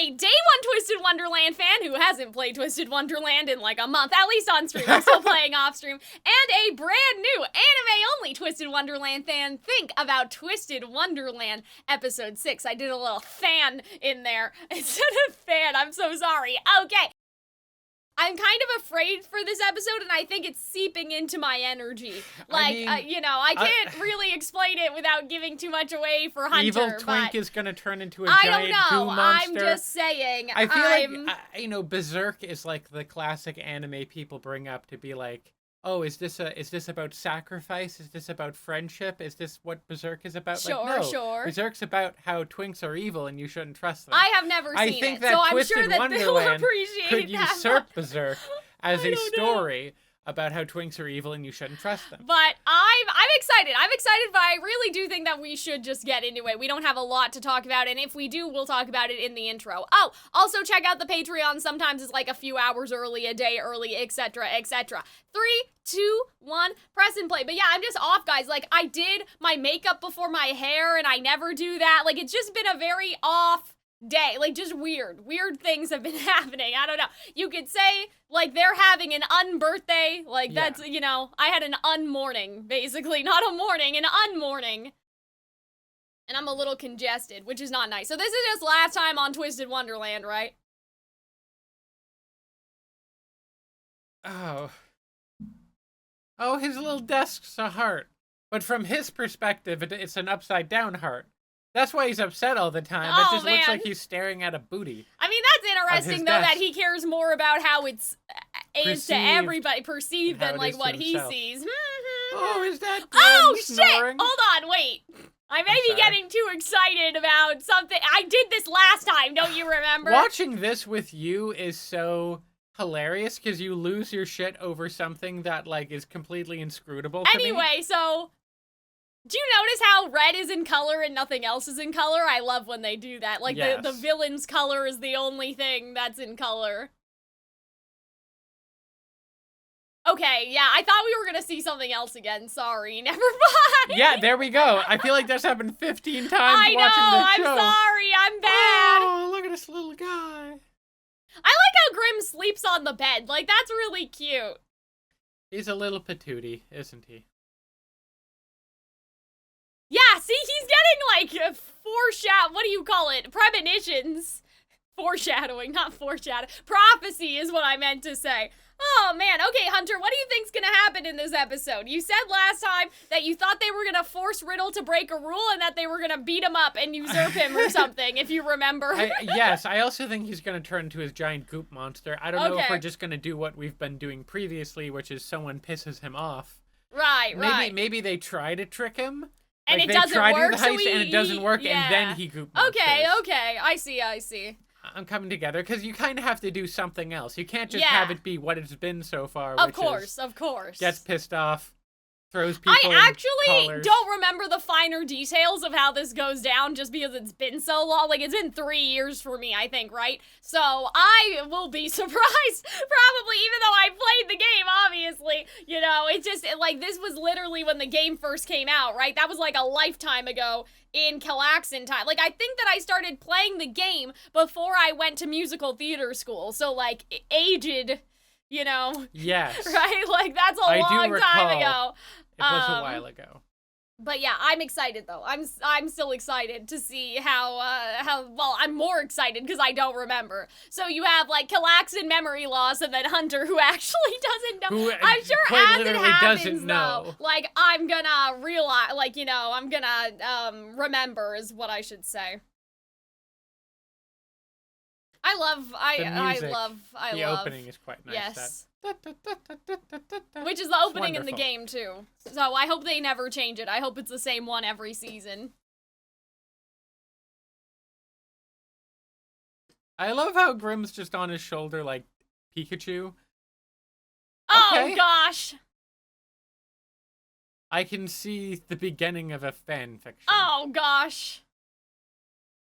a day one Twisted Wonderland fan who hasn't played Twisted Wonderland in like a month, at least on stream. I'm still playing off stream. And a brand new anime-only Twisted Wonderland fan. Think about Twisted Wonderland episode 6. I did a little fan in there instead of fan. I'm so sorry. Okay. I'm kind of afraid for this episode, and I think it's seeping into my energy. Like, I can't really explain it without giving too much away for Hunter. Evil Twink is gonna turn into a giant goo monster. I'm just saying. I feel like, Berserk is like the classic anime people bring up to be like, oh, is this about sacrifice? Is this about friendship? Is this what Berserk is about? Sure. Berserk's about how twinks are evil and you shouldn't trust them. I have never seen it, so I'm sure that they'll appreciate could that. usurp Berserk as a story about how twinks are evil and you shouldn't trust them. But I'm excited. I'm excited, but I really do think that we should just get into it. We don't have a lot to talk about, and if we do, we'll talk about it in the intro. Oh, also check out the Patreon. Sometimes it's like a few hours early, a day early, etc., etc. 3, 2, 1, press and play. But yeah, I'm just off, guys. Like, I did my makeup before my hair, and I never do that. Like, it's just been a very off day. Like, just weird things have been happening. I don't know. You could say, like, they're having an unbirthday. Like, that's, I had an unmorning, basically. Not a morning, an unmorning. And I'm a little congested, which is not nice. So this is just last time on Twisted Wonderland, right? Oh, his little desk's a heart. But from his perspective, it's an upside-down heart. That's why he's upset all the time. It just looks like he's staring at a booty. I mean, that's interesting, though, that he cares more about how it's to everybody perceived than, like, what he sees. Oh, is that Grim snoring? Shit! Hold on, wait. I may be getting too excited about something. I did this last time, don't you remember? Watching this with you is so hilarious, because you lose your shit over something that, like, is completely inscrutable to me. Anyway, so... do you notice how red is in color and nothing else is in color? I love when they do that. Like, the villain's color is the only thing that's in color. Okay, yeah, I thought we were gonna see something else again. Sorry, never mind. Yeah, there we go. I feel like that's happened 15 times watching this show. I'm sorry, I'm bad. Oh, look at this little guy. I like how Grim sleeps on the bed. Like, that's really cute. He's a little patootie, isn't he? Yeah, see, he's getting, like, what do you call it? Premonitions. Foreshadowing, not foreshadow. Prophecy is what I meant to say. Oh, man. Okay, Hunter, what do you think's gonna happen in this episode? You said last time that you thought they were gonna force Riddle to break a rule and that they were gonna beat him up and usurp him or something, if you remember. Yes, I also think he's gonna turn into his giant goop monster. I don't know if we're just gonna do what we've been doing previously, which is someone pisses him off. Right. Maybe they try to trick him. And like, it doesn't work, so and it doesn't work, and then he goop monsters. Okay, I see. I'm coming together, because you kind of have to do something else. You can't just have it be what it's been so far, Of course. Gets pissed off, throws people I actually don't remember the finer details of how this goes down, just because it's been so long. Like, it's been 3 years for me, I think, right? So, I will be surprised, probably, even though I played the game, obviously. It just, like, this was literally when the game first came out, right? That was, like, a lifetime ago in Calxiyn time. Like, I think that I started playing the game before I went to musical theater school. So, like, aged, Yes. Right? Like, that's a long time ago. It was a while ago. But yeah, I'm excited though. I'm still excited to see how well, I'm more excited because I don't remember. So you have like Calxiyn memory loss and then Hunter who actually doesn't know. I'm sure as it happens though, like I'm gonna realize, like, I'm gonna remember is what I should say. I love the opening is quite nice. Yes. Which is the opening in the game too. So I hope they never change it. I hope it's the same one every season. I love how Grimm's just on his shoulder like Pikachu. Oh gosh. I can see the beginning of a fan fiction. Oh gosh.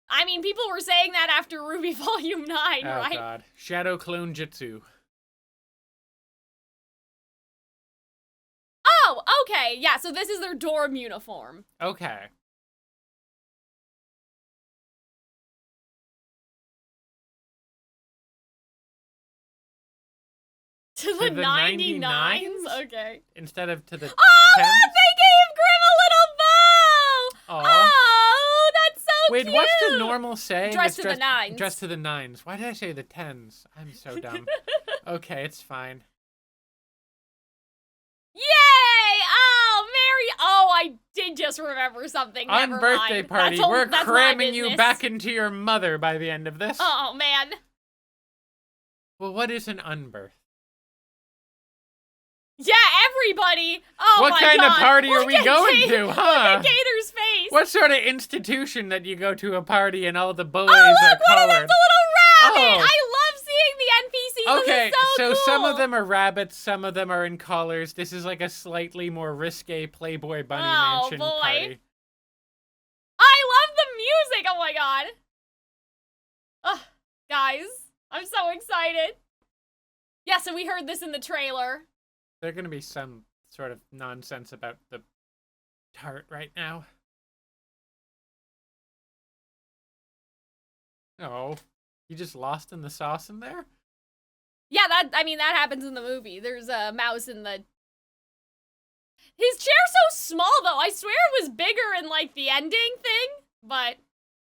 I mean, people were saying that after Ruby Volume 9, right? Oh god. Shadow Clone Jutsu. Oh, okay. Yeah, so this is their dorm uniform. Okay. To the 99s? Okay. Instead of to the 10s? Look! They gave Grim a little bow! Aw. Oh, that's so Wait, cute! what's the normal saying? Dress It's to the 9s. Dress to the 9s. Why did I say the 10s? I'm so dumb. Okay, it's fine. Yay! Oh, Mary! Oh, I did just remember something. Never Unbirthday mind. party. We're cramming you back into your mother by the end of this. Oh, man. Well, what is an unbirth? Yeah, everybody! Oh What my kind God. of party are Look we at going Gator- to, huh? Look at Gator's face! What sort of institution that you go to a party and all the boys Oh, are look! What is collared? that's a little rabbit! Oh. I love seeing the NPCs. Okay, This is so cool. some of them are rabbits, some of them are in collars. This is like a slightly more risque Playboy Bunny Mansion boy. party. I love the music! Oh my God. Ugh, guys, I'm so excited. Yeah, so we heard this in the trailer. There's gonna be some sort of nonsense about the tart right now. Oh, you just lost in the sauce in there? Yeah, that happens in the movie. There's a mouse in the... His chair's so small, though. I swear it was bigger in, like, the ending thing, but...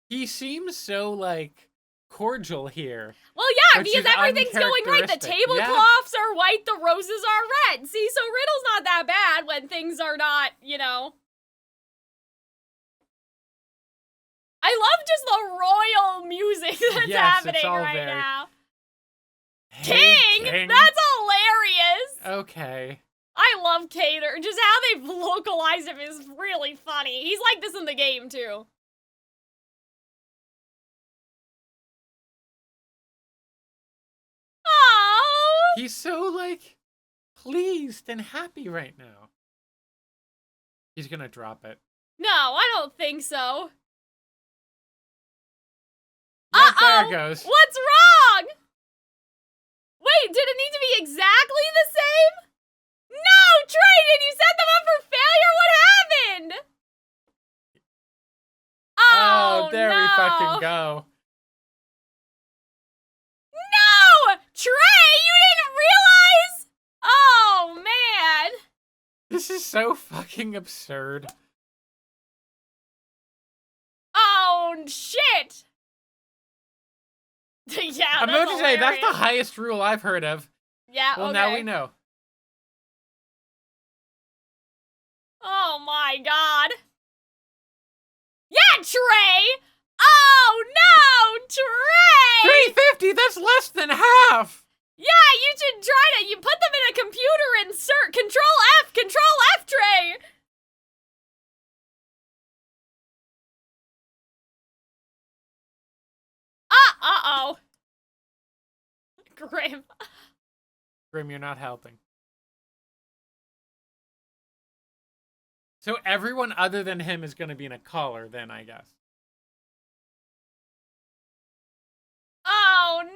He seems so, like, cordial here. Well, yeah, Which because is everything's going right. The uncharacteristic. tablecloths are white, the roses are red. See, so Riddle's not that bad when things are not, you know... I love just the royal music that's happening right now. Hey, King? That's hilarious! Okay. I love Cater. Just how they've localized him is really funny. He's like this in the game, too. Oh! He's so, like, pleased and happy right now. He's gonna drop it. No, I don't think so. Yep, there it goes. What's wrong? Wait, did it need to be exactly the same? No, Trey, did you set them up for failure? What happened? Oh, there no. we fucking go. No! Trey, you didn't realize? Oh, man. This is so fucking absurd. Oh, shit. Yeah, I'm about to say, that's the highest rule I've heard of. Yeah, well, okay. now we know. Oh my God. Yeah, Trey! Oh no, Trey! 350, that's less than half! Yeah, you should try to, you put them in a computer insert. Control F, Trey! Uh-oh. Grim. Grim, you're not helping. So everyone other than him is going to be in a collar then, I guess. Oh no!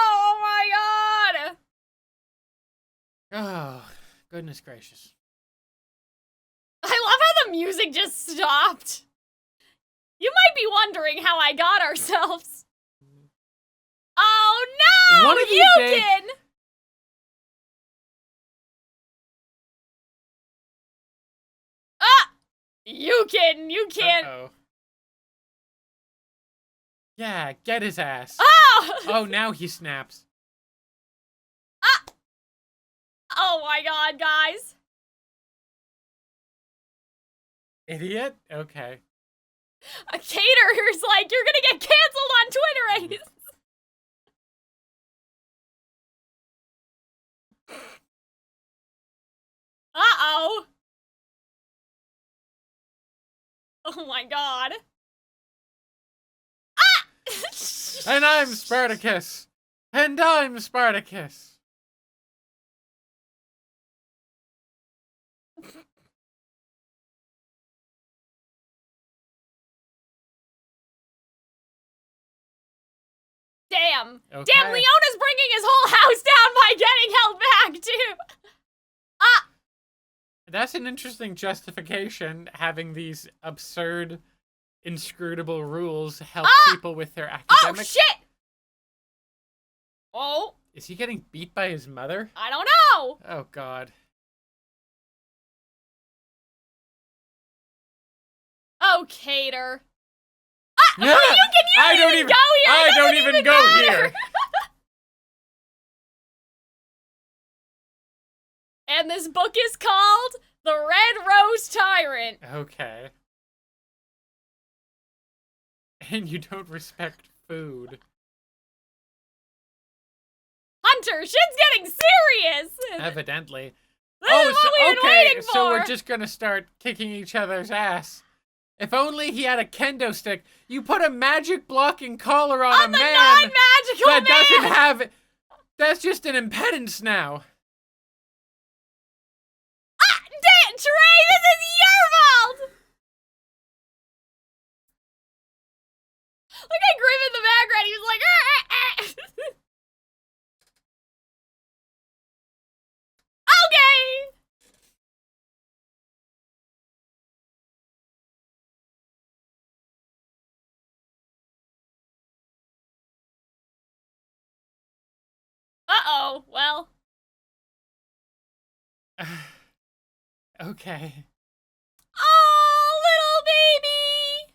Oh my God! Oh, goodness gracious. I love how the music just stopped. You might be wondering how I got ourselves. Oh no! One of these days... You can. Uh-oh. Yeah, get his ass. Oh! Oh, now he snaps. Oh my God, guys. Idiot? Okay. A caterer's like, you're gonna get canceled on Twitter, Ace. Uh-oh. Oh my God. Ah! And I'm Spartacus. And I'm Spartacus. Damn. Okay. Damn, Leona's bringing his whole house down by getting held back, too. Ah! That's an interesting justification, having these absurd, inscrutable rules help people with their academics. Oh, shit! Oh. Is he getting beat by his mother? I don't know. Oh, God. Oh, Cater. You don't even go here. I don't even go here. And this book is called The Red Rose Tyrant. Okay. And you don't respect food. Hunter, shit's getting serious. Evidently. This is what we've been waiting for. So we're just gonna start kicking each other's ass. If only he had a kendo stick. You put a magic blocking collar on a man non-magical that man. doesn't have it. That's just an impedance now. Trey, this is your fault! Look at Grim in the background, he was like, Okay! Uh-oh, well. Okay. Oh, little baby!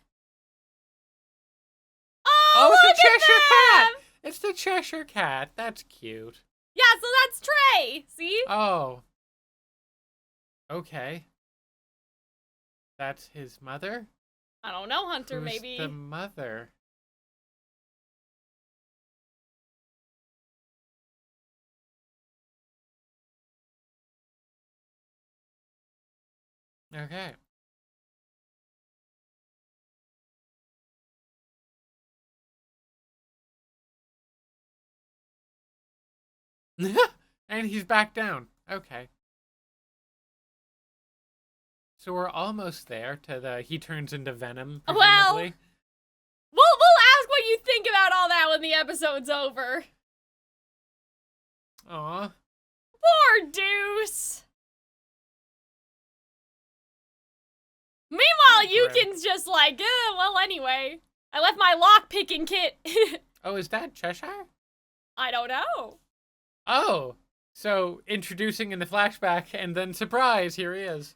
Oh, it's look a Cheshire at them! Cat! It's the Cheshire Cat. That's cute. Yeah, so that's Trey, see? Oh. Okay. That's his mother? I don't know, Hunter, Who's maybe. the mother? Okay. And he's back down. Okay. So we're almost there to the he turns into Venom, presumably. Well, we'll ask what you think about all that when the episode's over. Aw. Poor Deuce. Meanwhile, Yukin's just like, well, anyway. I left my lock-picking kit. Oh, is that Cheshire? I don't know. Oh. So, introducing in the flashback, and then surprise, here he is.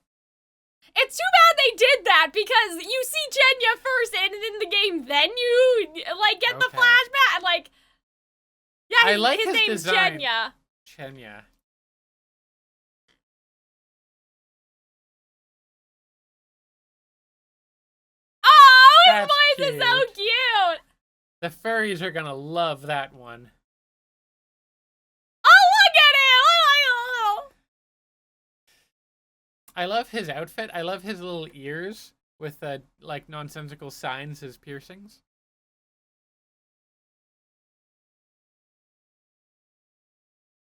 It's too bad they did that, because you see Chenya first, and in the game, then you, like, get the flashback, like... Yeah, his name's design. Chenya. Chenya. Oh, his That's voice is so cute! The furries are gonna love that one. Oh, look at him! I love his outfit. I love his little ears with like nonsensical signs as piercings.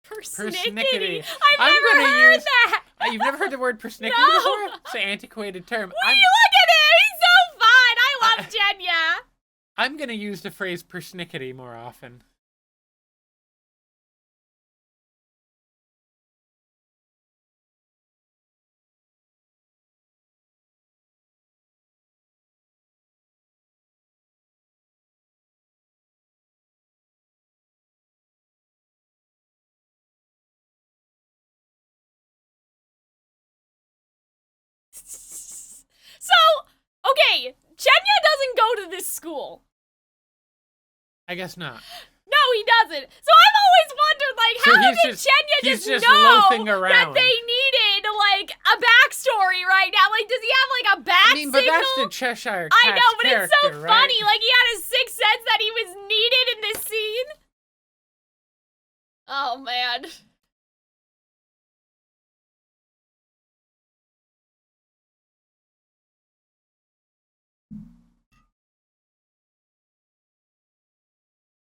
Persnickety. I've never heard that. You've never heard the word persnickety No. before? It's an antiquated term. Look at him. He's so fun. I love Chenya. I'm gonna use the phrase persnickety more often. So, okay, Chenya doesn't go to this school. I guess not. No, he doesn't. So I've always wondered, like, So how he's did just- Chenya he's just just know loafing that around. they needed, like, a backstory right now? Like, does he have, like, a bat I mean, but signal? that's the Cheshire I Cat's know, but it's so character, funny. right? Like, he had his sixth sense that he was needed in this scene. Oh, man.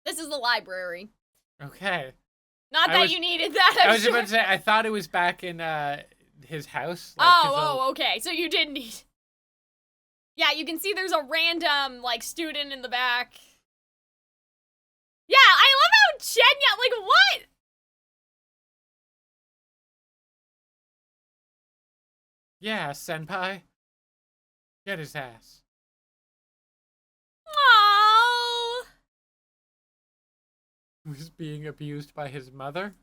This is the library. Okay. Not that you needed that, I was about to say, I thought it was back in his house. Like, okay. So you did need... Yeah, you can see there's a random, like, student in the back. Yeah, I love how Chenya, like, what? Yeah, senpai. Get his ass. Aww. who's being abused by his mother.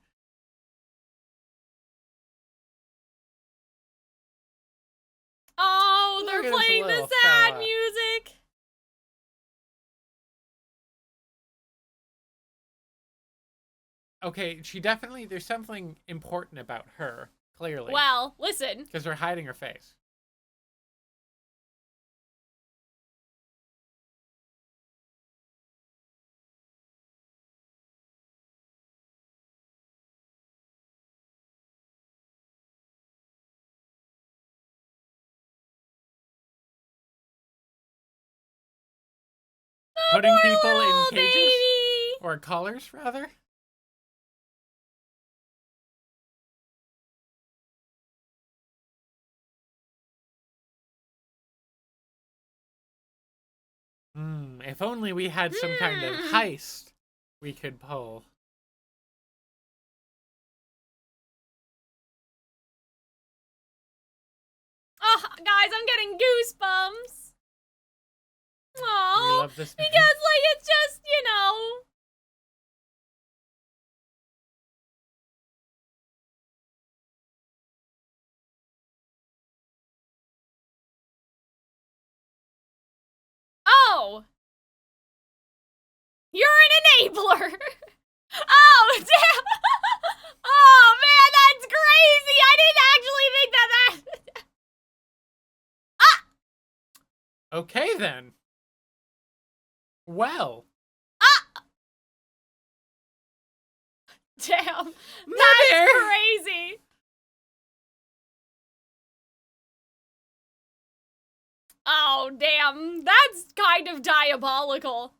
Oh, they're Look at this playing the little sad fella. music. Okay, there's something important about her, clearly. Well, listen. Because they're hiding her face. Putting people in cages? Baby. Or collars, rather? If only we had some kind of heist we could pull. Oh, guys, I'm getting goosebumps. We Aww, love this because, like, it's just, you know. Oh! You're an enabler! Oh, damn! Oh, man, that's crazy! I didn't actually think that Ah! Okay, then. Well. Ah! Damn, that's crazy! Oh, damn, that's kind of diabolical.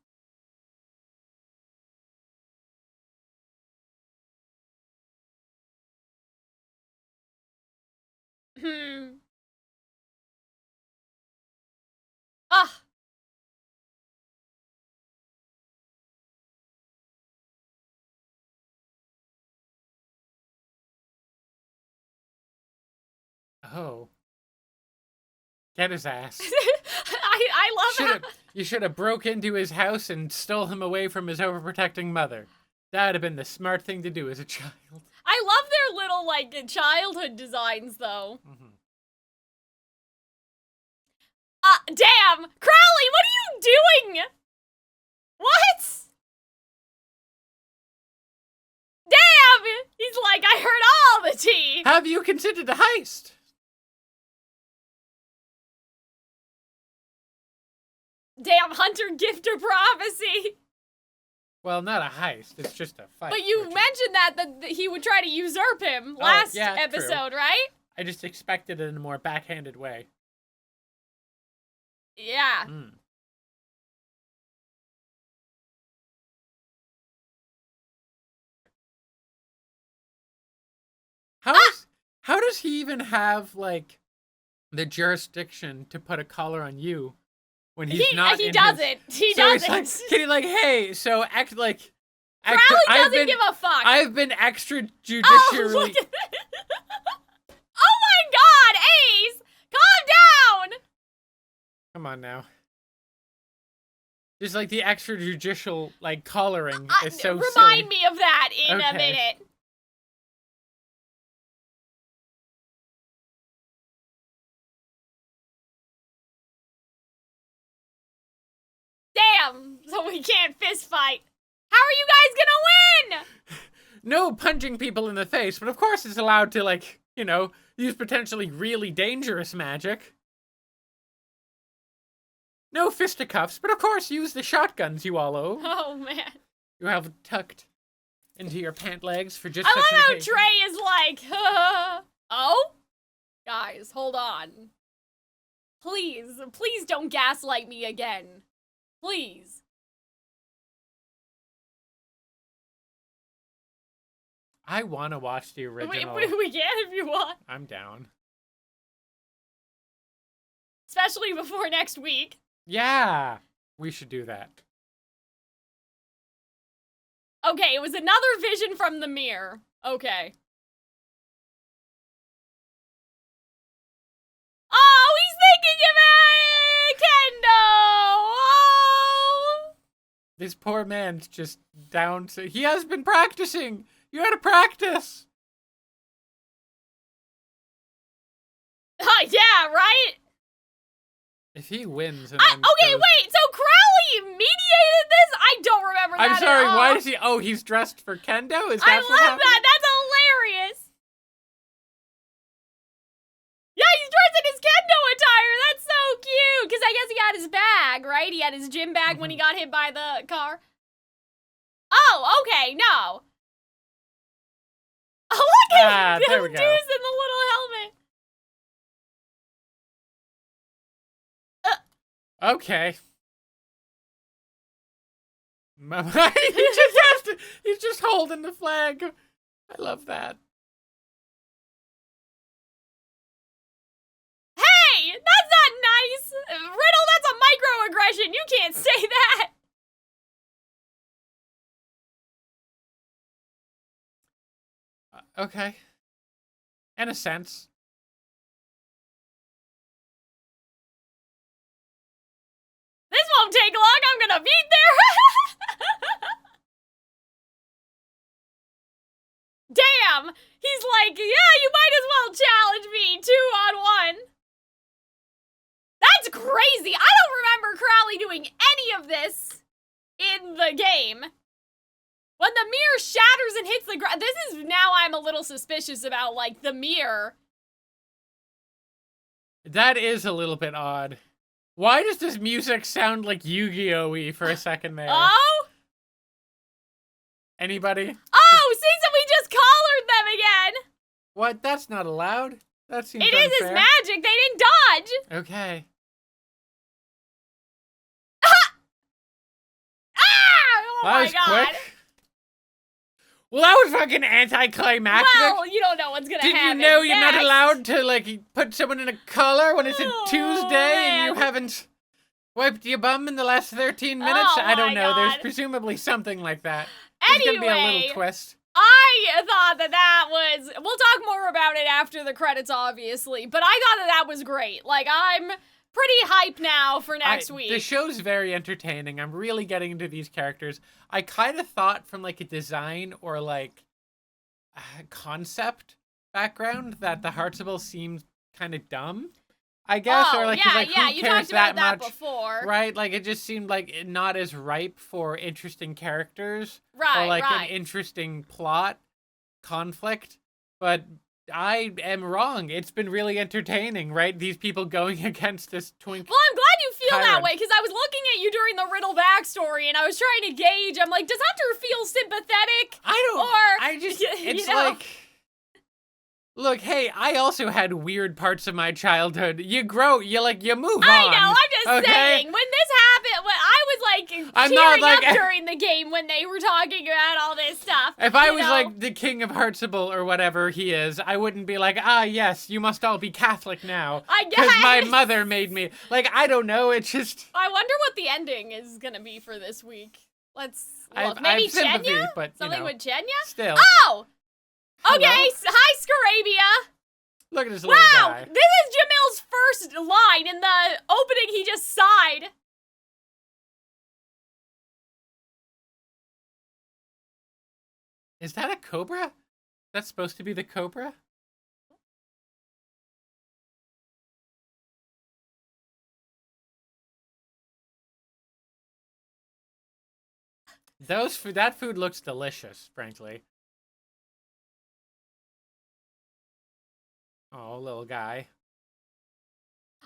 Ah. Oh. Get his ass. I love how... You should have broke into his house and stole him away from his overprotecting mother. That would have been the smart thing to do as a child. I love their little, like, childhood designs, though. Damn! Crowley, what are you doing? What? Damn! He's like, I heard all the tea! Have you considered a heist? Damn, Hunter Gifter prophecy! Well, not a heist. It's just a fight. But you mentioned that he would try to usurp him last episode, true. right? I just expected it in a more backhanded way. Yeah. How does he even have, like, the jurisdiction to put a collar on you when he's not He in doesn't. his... He so doesn't. It's like, can he, like, hey, so act like... Crowley doesn't give a fuck. I've been extrajudicially... Oh, look at oh my god, Ace! Calm down! Come on now. Just like the extrajudicial, like, collaring is so Remind me of that in a minute. Damn! So we can't fist fight. How are you guys gonna win? No punching people in the face, but of course it's allowed to, like, you know, use potentially really dangerous magic. No fisticuffs, but of course use the shotguns you all own. Oh, man. You have tucked into your pant legs for just I such love an how occasion. Trey is like, oh? Guys, hold on. Please, please don't gaslight me again. Please. I want to watch the original. We can if you want. I'm down. Especially before next week. Yeah, we should do that. Okay, it was another vision from the mirror. Okay. Oh, he's thinking about it! Kendo! Oh! This poor man's just down to... He has been practicing! You gotta practice! Yeah, right? If he wins and okay, goes... wait, so Crowley mediated this? I don't remember that I'm sorry, at all. why does he... Oh, he's dressed for kendo? Is that I what love happened? that. That's hilarious. Yeah, he's dressed in his kendo attire. That's so cute. Because I guess he had his bag, right? He had his gym bag when he got hit by the car. Oh, okay, no. Oh, look at him. there we Dude's go. in the little helmet. Okay. He's just holding the flag. I love that. Hey, that's not nice. Riddle, that's a microaggression. You can't say that. Okay. In a sense. This won't take long. I'm gonna beat there. Damn. He's like, yeah, you might as well challenge me 2-on-1. That's crazy. I don't remember Crowley doing any of this in the game. When the mirror shatters and hits the ground, this is now I'm a little suspicious about, like, the mirror. That is a little bit odd. Why does this music sound like Yu-Gi-Oh-y for a second there? Oh? Anybody? Oh, see, so we just collared them again. What? That's not allowed. That seems It unfair. is his magic. They didn't dodge. Okay. Oh That my was god. quick. Well, that was fucking anticlimactic. Well, you don't know what's gonna happen. Did you know you're not next. allowed to, like, put someone in a collar when it's a Oh, Tuesday and you man. haven't wiped your bum in the last 13 minutes? Oh, I don't my know. There's God. presumably something like that. There's gonna be a Anyway, little twist. I thought that was... We'll talk more about it after the credits, obviously. But I thought that was great. Like, I'm pretty hyped now for next week. The show's very entertaining. I'm really getting into these characters. I kind of thought from, like, a design or, like, concept background that the Heartsable seemed kind of dumb, I guess. Oh, or, like, yeah, like, yeah, who you cares talked about that much, before. right? Like, it just seemed like not as ripe for interesting characters. Right, or, like, right. an interesting plot conflict. But I am wrong. It's been really entertaining, right? These people going against this twink. Well, I'm glad you feel that Tyrant. way, because I was looking at you during the Riddle backstory, and I was trying to gauge, I'm like, does Hunter feel sympathetic? It's like, look, hey, I also had weird parts of my childhood. You grow, you move on. I know, I'm just okay? saying, when this happened, when I was like I'm cheering not, like, up during the game when they were talking about all this stuff. If I you was know? like the king of Heartsable or whatever he is, I wouldn't be like, ah, yes, you must all be Catholic now. I Because my guess. mother made me. Like, I don't know, it's just... I wonder what the ending is gonna be for this week. Let's look. I Maybe have sympathy, Chenya? but, you Something know, with Chenya? still. Oh! Hello? Okay, hi, Scarabia. Look at this little Wow, guy. this is Jamil's first line in the opening. He just sighed. Is that a cobra? That's supposed to be the cobra? That food looks delicious, frankly. Oh, little guy.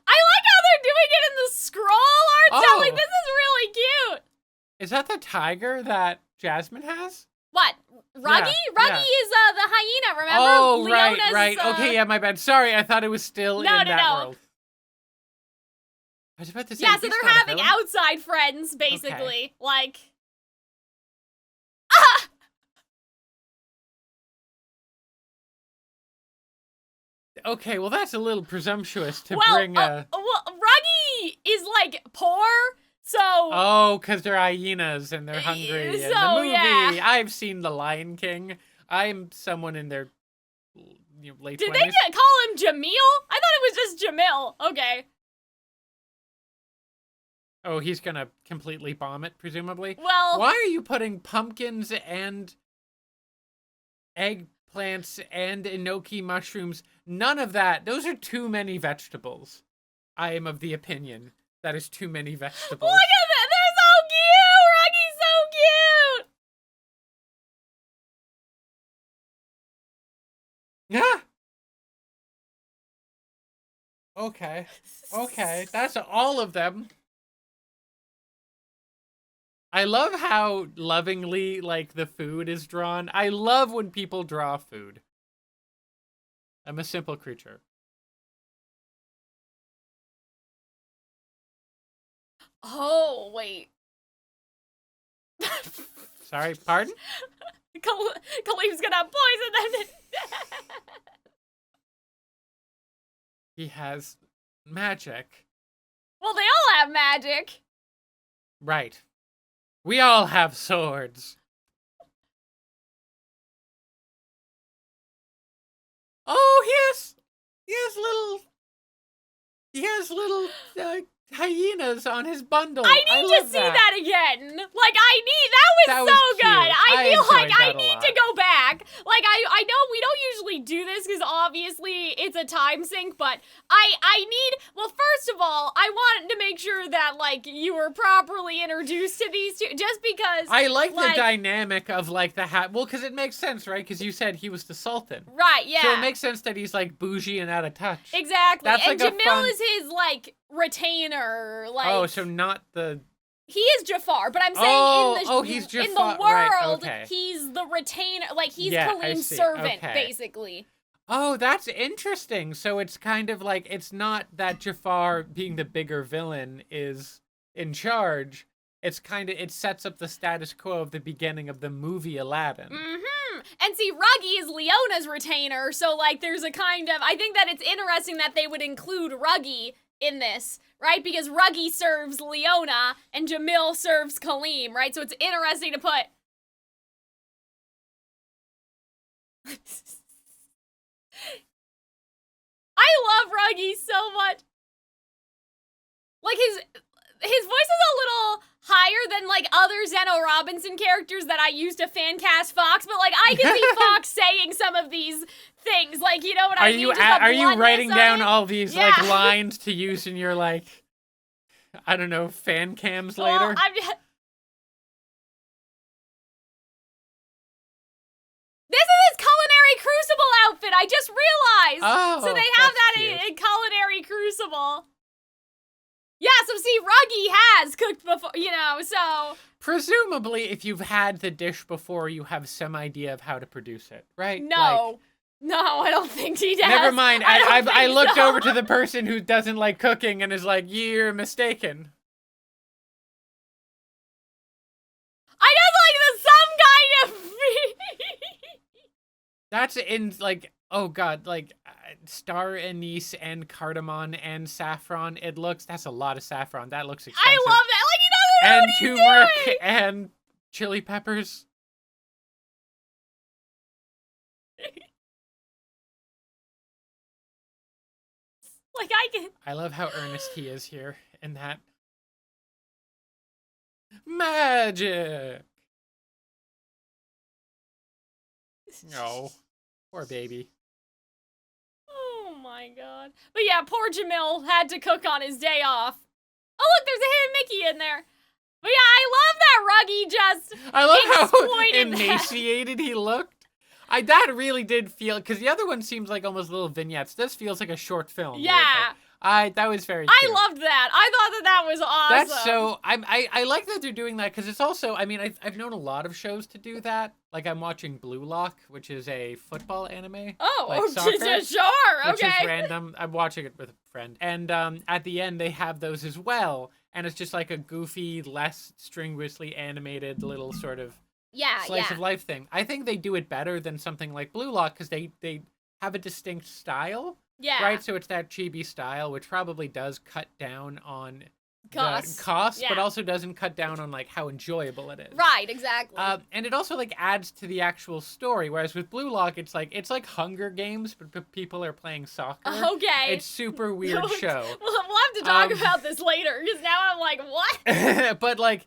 I like how they're doing it in the scroll art. Oh. I'm like, this is really cute. Is that the tiger that Jasmine has? What? Ruggy? Yeah, Ruggy yeah. is the hyena, remember? Oh, Leona's, right. Okay, yeah, my bad. Sorry, I thought it was still in that world. I was about to say, Yeah, so he's they're not a having villain? outside friends, basically. Okay. Like... Okay, well, that's a little presumptuous to well, bring a... well, Ruggy is, like, poor, so... Oh, because they're hyenas and they're hungry. And the So, movie, yeah. I've seen The Lion King. I'm someone in their late 20s. Did they call him Jamil? I thought it was just Jamil. Okay. Oh, he's gonna completely bomb it, presumably? Well... Why are you putting pumpkins and eggplants and enoki mushrooms? None of that. Those are too many vegetables. I am of the opinion that is too many vegetables. Look at that! They're so cute! Ruggy's so cute! Yeah. Okay. Okay. That's all of them. I love how lovingly, like, the food is drawn. I love when people draw food. I'm a simple creature. Oh, wait. Sorry, pardon? Khalif's gonna poison them. He has magic. Well, they all have magic. Right. We all have swords. Oh, he has little hyenas on his bundle. I need to see that again. Like, that was so cute. good. I feel like I need lot. to go back. Like, I know we don't usually do this because obviously it's a time sink, but I need, well, first of all, I wanted to make sure that, like, you were properly introduced to these two, just because. I like the dynamic of, like, the hat. Well, because it makes sense, right? Because you said he was the Sultan. Right, yeah. So it makes sense that he's, like, bougie and out of touch. Exactly. That's and like Jamil is his, like, retainer. Like, oh, so not the... He is Jafar, but I'm saying he's Jafar. in the world, right, okay. he's the retainer, like, he's Yeah, Kaleem's servant, basically. Oh, that's interesting. So it's kind of like, it's not that Jafar, being the bigger villain, is in charge. It's kind of, it sets up the status quo of the beginning of the movie Aladdin. Mm-hmm. And see, Ruggy is Leona's retainer, so, like, there's a kind of, I think that it's interesting that they would include Ruggy in this, right? Because Ruggy serves Leona and Jamil serves Calxiyn, right? So it's interesting to put... I love Ruggy so much. Like, his voice is a little higher than, like, other Zeno Robinson characters that I used to fan cast Fox, but, like, I can see Fox saying some of these things, like, you know what I mean? Are you writing down all these, like, lines to use in your, like, I don't know, fan cams later? Well, this is his Culinary Crucible outfit, I just realized! Oh, so they have that in Culinary Crucible. Yeah, so see, Ruggy has cooked before, you know, so... Presumably, if you've had the dish before, you have some idea of how to produce it, right? No. Like, no, I don't think he does. Never mind, I looked over to the person who doesn't like cooking and is like, you're mistaken. I just like the some kind of... That's in, like, oh god, like, star anise and cardamom and saffron. That's a lot of saffron. That looks expensive. I love that. Like, he doesn't know what he's turmeric doing. And chili peppers. Like, I love how earnest he is here in that. Magic. No. Poor baby. Oh my god. But yeah, poor Jamil had to cook on his day off. Oh look, there's a hidden Mickey in there. But yeah, I love that Ruggy just I love exploited how emaciated he looked. That really did feel, because the other one seems like almost little vignettes. This feels like a short film. Yeah. That was very cute. I loved that. I thought that was awesome. That's so, I like that they're doing that, because it's also, I mean, I've known a lot of shows to do that. Like, I'm watching Blue Lock, which is a football anime. Oh, like soccer, sure, okay. Which is random. I'm watching it with a friend. And at the end, they have those as well. And it's just like a goofy, less strenuously animated little sort of slice of life thing. I think they do it better than something like Blue Lock, because they have a distinct style. Yeah. Right? So it's that chibi style, which probably does cut down on costs, but also doesn't cut down on like how enjoyable it is. Right, exactly. And it also like adds to the actual story. Whereas with Blue Lock, it's like Hunger Games, but people are playing soccer. Okay. It's super weird show. We'll have to talk about this later because now I'm like, what? But like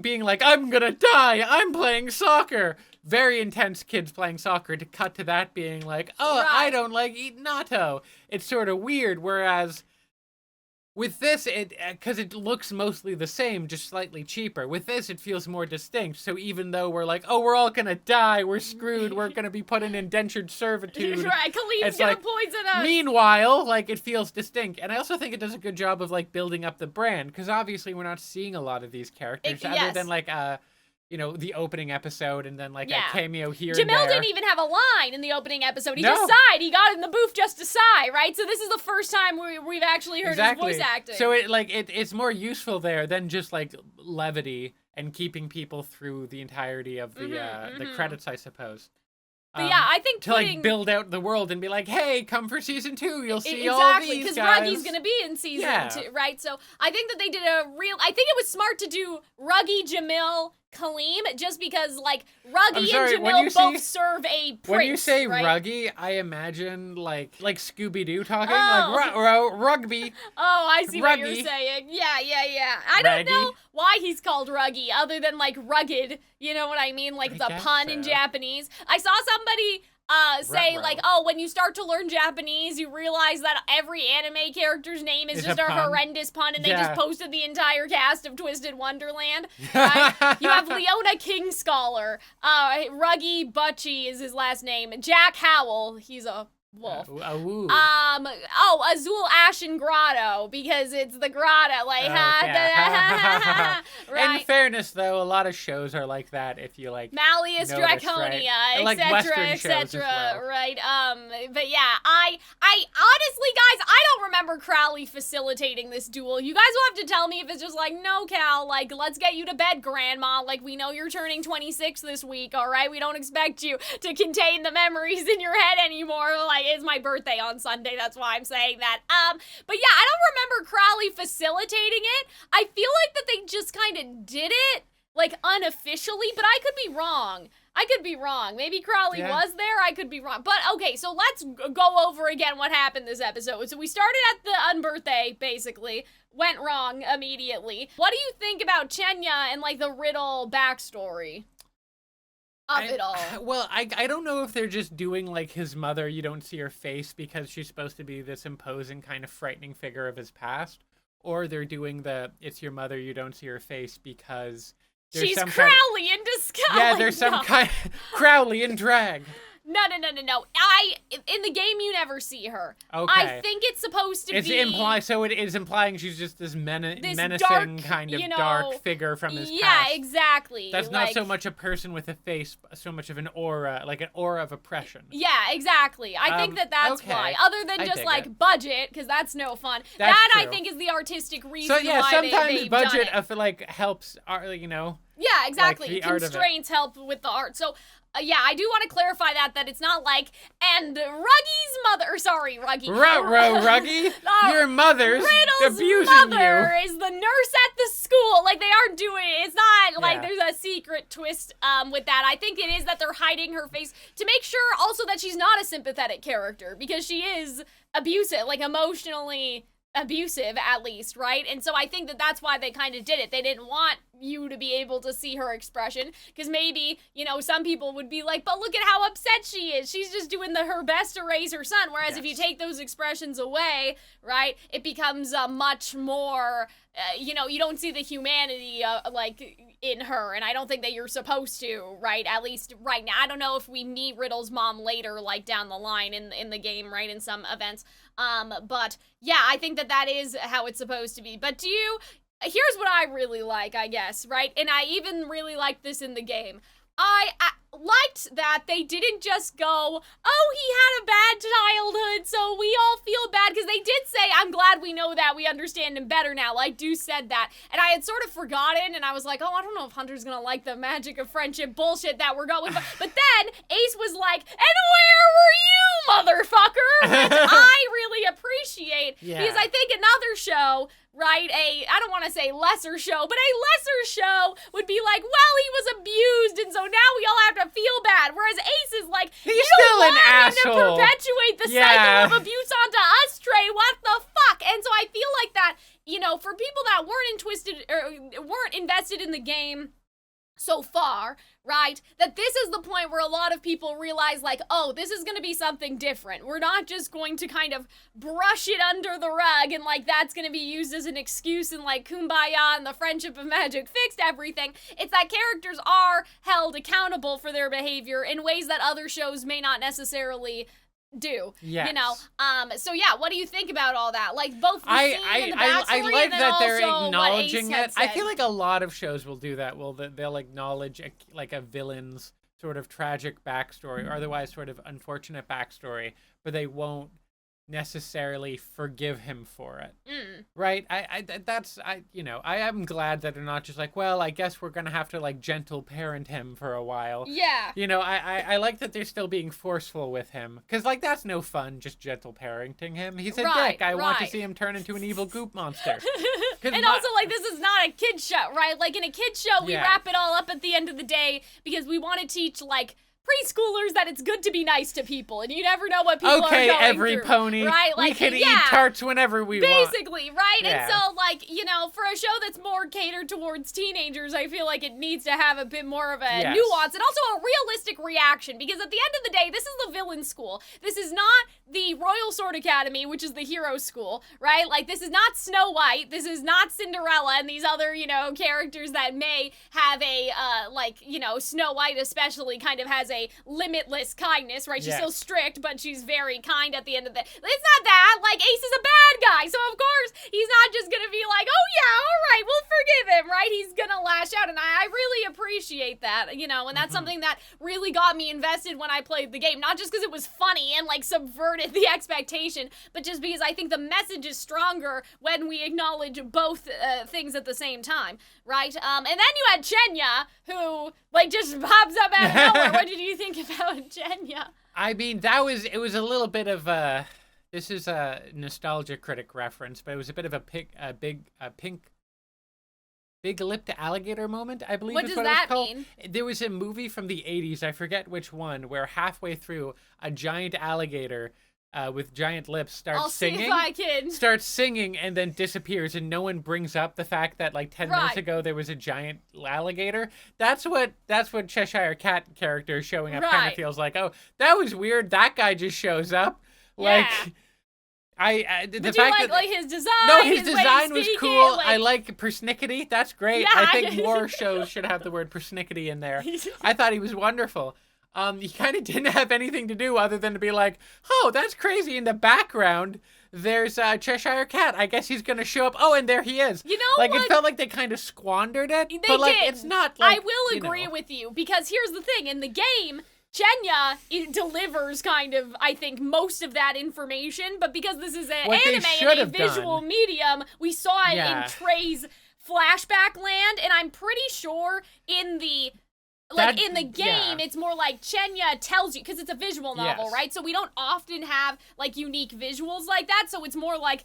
being like, I'm gonna die. I'm playing soccer. Very intense kids playing soccer to cut to that being like, I don't like eating natto. It's sort of weird. Whereas with this, because it looks mostly the same, just slightly cheaper. With this, it feels more distinct. So even though we're like, we're all gonna die, we're screwed, we're gonna be put in indentured servitude. Right, Khalid's gonna poison us. Meanwhile, like, it feels distinct. And I also think it does a good job of, like, building up the brand. Because obviously we're not seeing a lot of these characters other than, like, the opening episode and then, like, a cameo here and there. Jamil didn't even have a line in the opening episode. He just sighed. He got in the booth just to sigh, right? So this is the first time we've actually heard his voice acting. So it's more useful there than just, like, levity and keeping people through the entirety of the credits, I suppose. But yeah, I think to like build out the world and be like, hey, come for season 2. You'll see all these guys. Exactly, because Ruggy's gonna be in season 2, right? So I think that they did I think it was smart to do Ruggy, Jamil, Calxiyn, just because like Ruggy and Jamil both serve a prince. When you say right? Ruggy, I imagine like Scooby-Doo talking, like rugby. Oh, I see what you're saying. Yeah. I don't know why he's called Ruggy, other than like rugged. You know what I mean? Like the pun in Japanese. I saw somebody say like, when you start to learn Japanese, you realize that every anime character's name is just a horrendous pun, and they just posted the entire cast of Twisted Wonderland. Right? You have Leona King Scholar, Ruggy Butchie is his last name, Jack Howell, he's a wolf. Azul Ashen Grotto, because it's the grotto, like, right. In fairness, though, a lot of shows are like that, if you, like, Malleus Draconia, etc., right? But yeah, I honestly, guys, I don't remember Crowley facilitating this duel. You guys will have to tell me if it's just like, no, Cal, like, let's get you to bed, Grandma, like, we know you're turning 26 this week, all right? We don't expect you to contain the memories in your head anymore, like, it's my birthday on Sunday, that's why I'm saying that. But yeah, I don't remember Crowley facilitating it. I feel like that they just kind of did it, like, unofficially, but I could be wrong. Maybe Crowley was there, I could be wrong. But, okay, so let's go over again what happened this episode. So we started at the Unbirthday, basically. Went wrong immediately. What do you think about Chenya and, like, the Riddle backstory? It all. Well, I don't know if they're just doing like his mother, you don't see her face because she's supposed to be this imposing kind of frightening figure of his past, or they're doing it's your mother, you don't see her face because she's Crowley in disguise. Yeah, there's some kind of Crowley in drag. No. In the game, you never see her. Okay. I think it's supposed to be... So it is implying she's just this menacing dark, kind of dark figure from his past. Yeah, exactly. That's not so much a person with a face, so much of an aura, like an aura of oppression. Yeah, exactly. I think that's why. Other than just like budget, because that's no fun. That I think is the artistic reason why sometimes budget done it. like helps, Yeah, exactly. Like constraints help with the art. So... yeah, I do want to clarify that it's not like, and Ruggy's mother, Ruggy. Ruggy? Your mother's Riddle's abusing mother is the nurse at the school. Like, they aren't doing it. It's not like there's a secret twist with that. I think it is that they're hiding her face to make sure also that she's not a sympathetic character, because she is abusive, like emotionally abusive at least, right? And so I think that's why they kind of did it. They didn't want you to be able to see her expression, because maybe, some people would be like, but look at how upset she is. She's just doing her best to raise her son. Whereas if you take those expressions away, right, it becomes a much more, you don't see the humanity, like, in her, and I don't think that you're supposed to, right? At least right now. I don't know if we meet Riddle's mom later, like, down the line in the game, right, in some events. But, yeah, I think that is how it's supposed to be. But here's what I really like, I guess, right? And I even really like this in the game. liked that they didn't just go, oh, he had a bad childhood, so we all feel bad, because they did say, I'm glad we know that, we understand him better now. Like, Du said that, and I had sort of forgotten, and I was like, oh, I don't know if Hunter's gonna like the magic of friendship bullshit that we're going with, but then Ace was like, and where were you, motherfucker? Which I really appreciate, because I think another show, right, I don't want to say lesser show, but a lesser show would be like, well, he was abused, and so now we all have to feel bad. Whereas Ace is like, he's you still don't an want him asshole to perpetuate the cycle of abuse onto us, Trey. What the fuck? And so I feel like that, you know, for people that weren't invested in the game so far, right, that this is the point where a lot of people realize, like, oh, this is going to be something different. We're not just going to kind of brush it under the rug and, like, that's going to be used as an excuse and, like, kumbaya and the friendship of magic fixed everything. It's that characters are held accountable for their behavior in ways that other shows may not necessarily do. Yes. You know, so yeah, what do you think about all that? Like, both the scene and the backstory, I like and then that they're also acknowledging what Ace had it. I said. feel like a lot of shows will do that. They'll acknowledge a villain's sort of tragic backstory, or otherwise sort of unfortunate backstory, but they won't necessarily forgive him for it. Right? I am glad that they're not just like, well, I guess we're gonna have to like gentle parent him for a while. Yeah. You know, I like that they're still being forceful with him, because like that's no fun just gentle parenting him. He's a dick. I want to see him turn into an evil goop monster. And also, like, this is not a kid's show, right? Like, in a kid's show, we wrap it all up at the end of the day because we want to teach, like, preschoolers that it's good to be nice to people, and you never know what people are going through. Okay, every pony. Right? Like, we can eat tarts whenever we want. Basically, right? Yeah. And so, like, you know, for a show that's more catered towards teenagers, I feel like it needs to have a bit more of a nuance and also a realistic reaction, because at the end of the day, this is the villain school. This is not the Royal Sword Academy, which is the hero school, right? Like, this is not Snow White. This is not Cinderella and these other, you know, characters that may have a, like, you know, Snow White especially kind of has a limitless kindness, right? She's still strict, but she's very kind at the end of the day. It's not that. Like, Ace is a bad guy, so of course he's not just gonna be like, oh yeah, all right, we'll forgive him, right? He's gonna lash out, and I really appreciate that, you know, and that's something that really got me invested when I played the game. Not just because it was funny and, like, subverted the expectation, but just because I think the message is stronger when we acknowledge both things at the same time, right? And then you had Chenya, who, like, just pops up out of nowhere. What did you think about Chenya? I mean, it was a little bit of a, this is a nostalgia critic reference, but it was a bit of a pink big-lipped alligator moment, I believe. What does that mean? There was a movie from the 80s, I forget which one, where halfway through a giant alligator with giant lips starts singing and then disappears, and no one brings up the fact that like 10 minutes ago there was a giant alligator. That's what Cheshire Cat character showing up kind of feels like. Oh, that was weird. That guy just shows up. Like, the fact that his design? No, his design was cool. Like, I like persnickety. That's great. Yeah, I think more shows should have the word persnickety in there. I thought he was wonderful. He kind of didn't have anything to do other than to be like, oh, that's crazy. In the background, there's a Cheshire Cat. I guess he's going to show up. Oh, and there he is. You know like, what? It felt like they kind of squandered it. They but, like, did. It's not like, I will agree with you, because here's the thing. In the game, Chenya delivers kind of, I think, most of that information, but because this is an anime and a visual medium, we saw it in Trey's Flashback land, and I'm pretty sure in the game, it's more like Chenya tells you, because it's a visual novel, right? So we don't often have, like, unique visuals like that, so it's more like,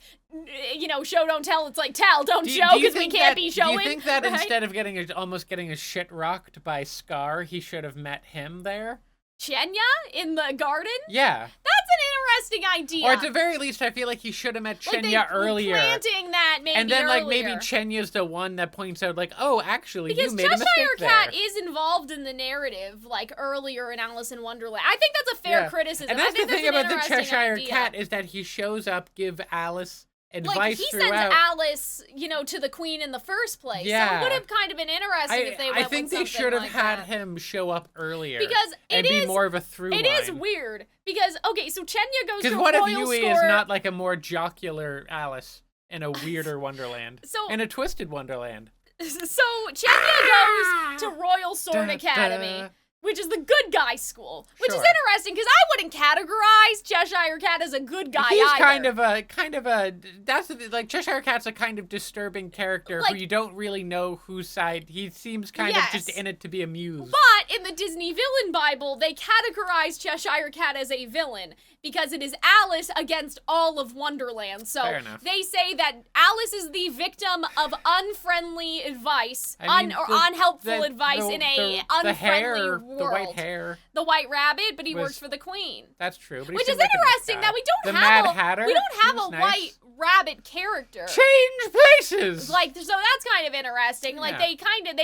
you know, show, don't tell, it's like tell, don't show, because we can't be showing. Do you think that instead of almost getting a shit rocked by Scar, he should have met him there? Chenya in the garden? Yeah. That's an interesting idea. Or at the very least, I feel like he should have met Chenya earlier. Planting that maybe and then, earlier. like, maybe Chenya's the one that points out, like, oh, actually, you made a mistake there. Because Cheshire Cat is involved in the narrative, like, earlier in Alice in Wonderland. I think that's a fair criticism. And that's the thing about the Cheshire Cat is that he shows up, give Alice advice like, he throughout. sends Alice, you know, to the Queen in the first place. Yeah. So it would have kind of been interesting if they went with something like that. I think they should have had him show up earlier. Because be more of a through line. It is weird. Because, okay, so Chenya goes to Because what if Yui is not like a more jocular Alice in a weirder Wonderland? In a Twisted Wonderland. So Chenya goes to Royal Sword Academy. which is the good guy school, which Sure. is interesting because I wouldn't categorize Cheshire Cat as a good guy He's either. kind of a, that's the, like, Cheshire Cat's a kind of disturbing character who you don't really know whose side, he seems kind of just in it to be amused. But in the Disney Villain Bible, they categorize Cheshire Cat as a villain because it is Alice against all of Wonderland. So they say that Alice is the victim of unfriendly advice, unhelpful advice in a unfriendly world. The white hair. The White Rabbit, but he works for the Queen. That's true. But which is interesting that we don't have a White Rabbit character. Change places. Like, so that's kind of interesting. Like they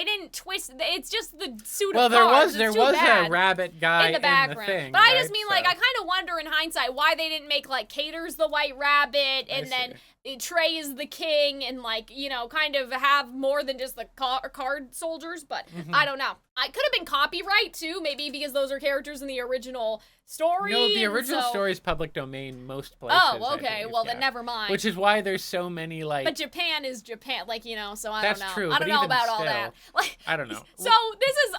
didn't twist. It's just the suit well, of cars. there was a rabbit guy in the background. thing, but I just mean, like, I kind of wonder in hindsight why they didn't make, like, Cater's the White Rabbit and then Trey is the king and, like, you know, kind of have more than just the card soldiers, but I don't know. I could have been copyright too, maybe because those are characters in the original story. No, the original story is public domain most places. Oh, okay. Well, then never mind. Which is why there's so many, like... But Japan is Japan, like, you know, so I don't know. That's true, I don't know about all that. Like, I don't know. So this is,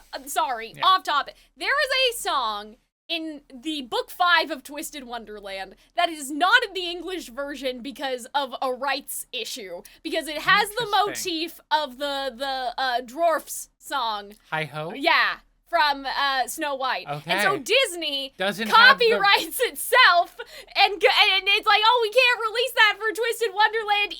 off topic. There is a song in the book 5 of Twisted Wonderland that is not in the English version because of a rights issue. Because it has the motif of the dwarfs song. Hi-ho? Yeah. From Snow White. Okay. And so Disney doesn't copyrights itself and it's like, oh, we can't release that for Twisted Wonderland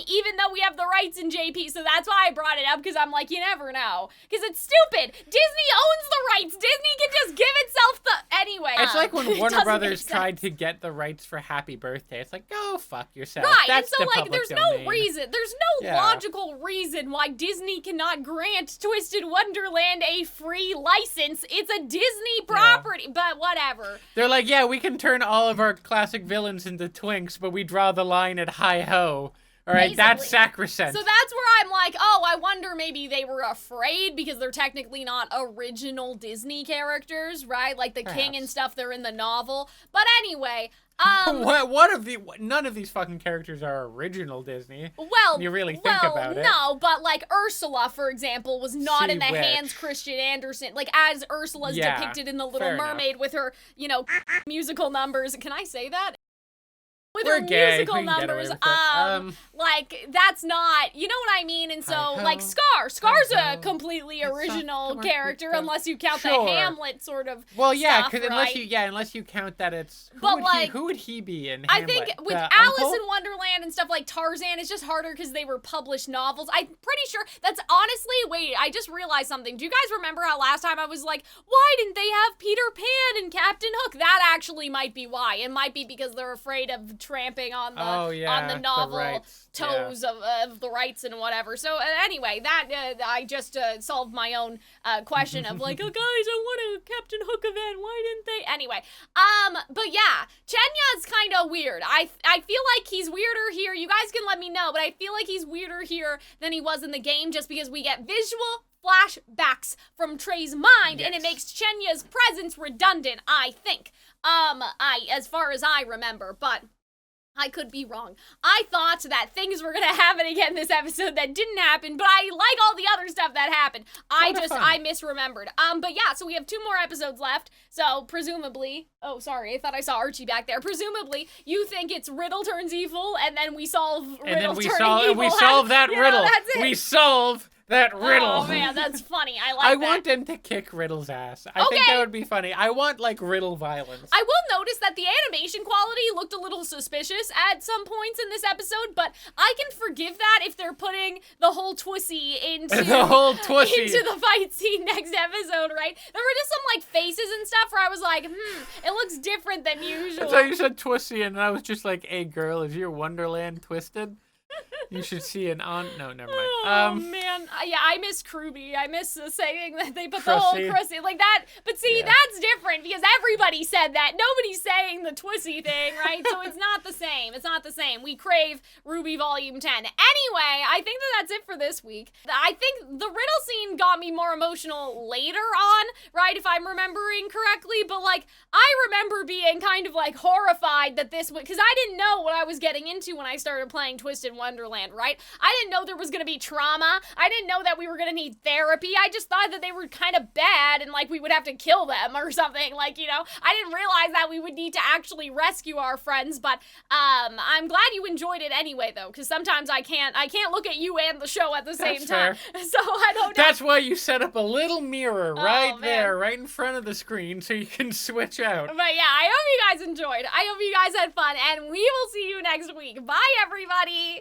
even though we have the rights in JP. So that's why I brought it up, because I'm like, you never know. Because it's stupid. Disney owns the rights. Disney can just give itself the... Anyway. It's like when Warner Brothers tried to get the rights for Happy Birthday. It's like, go fuck yourself. Right. That's and so, the like, there's domain. no reason. There's no logical reason why Disney cannot grant Twisted Wonderland a free license. It's a Disney property, but whatever. They're like, yeah, we can turn all of our classic villains into twinks, but we draw the line at hi-ho. All right, basically. That's sacrosanct. So that's where I'm like, oh, I wonder maybe they were afraid because they're technically not original Disney characters, right? Like the king and stuff, they're in the novel. But anyway... none of these fucking characters are original Disney. Well, when you really think about it. No, but like Ursula, for example, was not in the Hans Christian Andersen, like as Ursula's depicted in The Little Mermaid with her, you know, musical numbers. Can I say that? With her musical numbers, like, that's not, you know what I mean? And so, like, Scar's a completely original character, unless you count the Hamlet sort of stuff, unless you count that it's, who would he be in Hamlet? I think with Alice in Wonderland and stuff like Tarzan, it's just harder because they were published novels. I'm pretty sure that's honestly, wait, I just realized something. Do you guys remember how last time I was like, why didn't they have Peter Pan and Captain Hook? That actually might be why. It might be because they're afraid of tramping on the novel toes of the rights and whatever. So anyway, that I just solved my own question of like, oh guys, I want a Captain Hook event. Why didn't they? Anyway, but yeah, Chenya's kind of weird. I feel like he's weirder here. You guys can let me know, but I feel like he's weirder here than he was in the game, just because we get visual flashbacks from Trey's mind, and it makes Chenya's presence redundant, I think. As far as I remember, but I could be wrong. I thought that things were gonna happen again this episode that didn't happen, but I like all the other stuff that happened. I misremembered. But yeah, so we have 2 more episodes left. So presumably, oh sorry, I thought I saw Archie back there. Presumably, you think it's Riddle turns evil, and then we solve Riddle turning evil. We solve that Riddle. That's it. We solve that Riddle. Oh man, that's funny. I like that. I want them to kick Riddle's ass. I think that would be funny. I want, like, Riddle violence. I will notice that the animation quality looked a little suspicious at some points in this episode, but I can forgive that if they're putting the whole Twissy into the fight scene next episode, right? There were just some, like, faces and stuff where I was like, it looks different than usual. I thought you said Twissy, and I was just like, hey girl, is your Wonderland twisted? You should see an no, never mind. Oh, man. Yeah, I miss Kruby. I miss saying that they put the whole Crusty like that. But see, that's different because everybody said that. Nobody's saying the Twissy thing, right? So it's not the same. It's not the same. We crave Ruby Volume 10. Anyway, I think that's it for this week. I think the Riddle scene got me more emotional later on, right? If I'm remembering correctly. But, like, I remember being kind of, like, horrified that this would, because I didn't know what I was getting into when I started playing Twisted Twisted Wonderland, right? I didn't know there was gonna be trauma. I didn't know that we were gonna need therapy. I just thought that they were kind of bad and like we would have to kill them or something. Like, you know, I didn't realize that we would need to actually rescue our friends, but I'm glad you enjoyed it anyway though, because sometimes I can't look at you and the show at the same time. So I don't know. That's why you set up a little mirror right there, right in front of the screen so you can switch out. But yeah, I hope you guys enjoyed. I hope you guys had fun, and we will see you next week. Bye, everybody!